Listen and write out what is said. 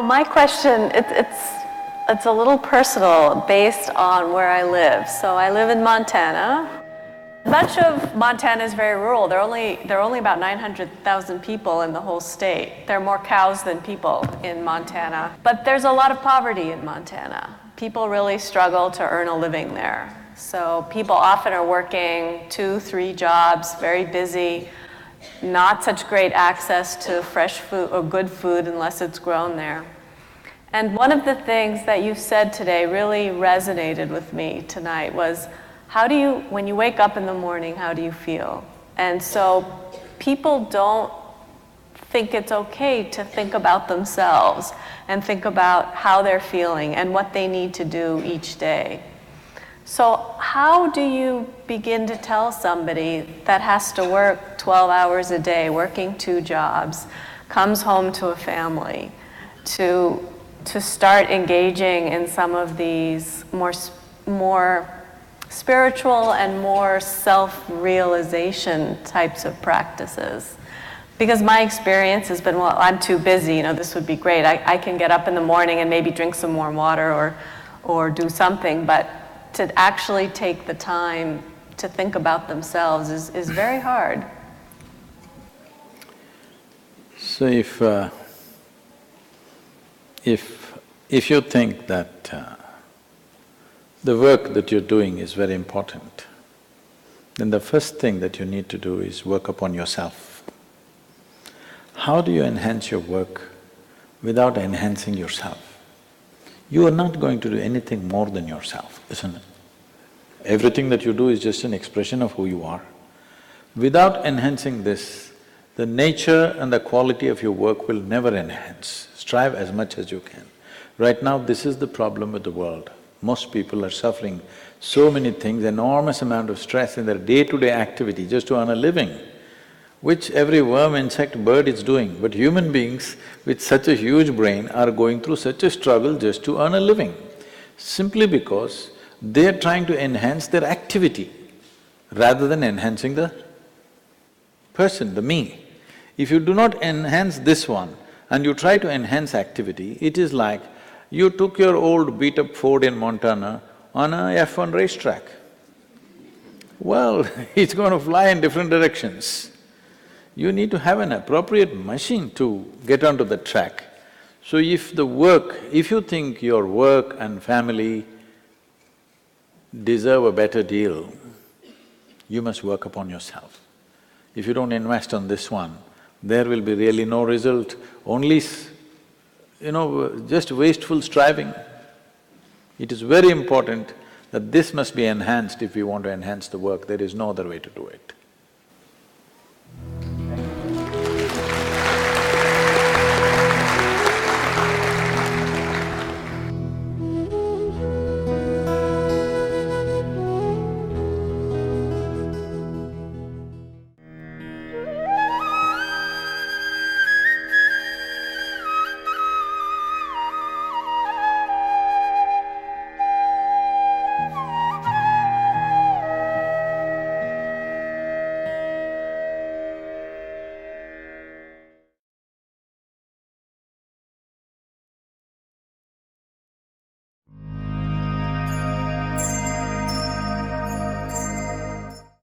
my question, it's a little personal based on where I live. So I live in Montana. Much of Montana is very rural. There are only about 900,000 people in the whole state. There are more cows than people in Montana. But there's a lot of poverty in Montana. People really struggle to earn a living there. So people often are working 2, 3 jobs, very busy, not such great access to fresh food or good food unless it's grown there. And one of the things that you said today really resonated with me tonight was, when you wake up in the morning, how do you feel? And so people don't think it's okay to think about themselves and think about how they're feeling and what they need to do each day. So how do you begin to tell somebody that has to work 12 hours a day, working 2 jobs, comes home to a family, to start engaging in some of these more spiritual and more self-realization types of practices? Because my experience has been, well, I'm too busy, this would be great. I can get up in the morning and maybe drink some warm water or do something, but to actually take the time to think about themselves is very hard. So if you think that the work that you're doing is very important, then the first thing that you need to do is work upon yourself. How do you enhance your work without enhancing yourself? You are not going to do anything more than yourself, isn't it? Everything that you do is just an expression of who you are. Without enhancing this, the nature and the quality of your work will never enhance. Strive as much as you can. Right now, this is the problem with the world. Most people are suffering so many things, enormous amount of stress in their day-to-day activity just to earn a living, which every worm, insect, bird is doing. But human beings with such a huge brain are going through such a struggle just to earn a living, simply because they're trying to enhance their activity rather than enhancing the person, the me. If you do not enhance this one and you try to enhance activity, it is like you took your old beat-up Ford in Montana on a F1 racetrack. Well, it's going to fly in different directions. You need to have an appropriate machine to get onto the track. So if you think your work and family deserve a better deal, you must work upon yourself. If you don't invest on this one, there will be really no result, only just wasteful striving. It is very important that this must be enhanced if we want to enhance the work. There is no other way to do it.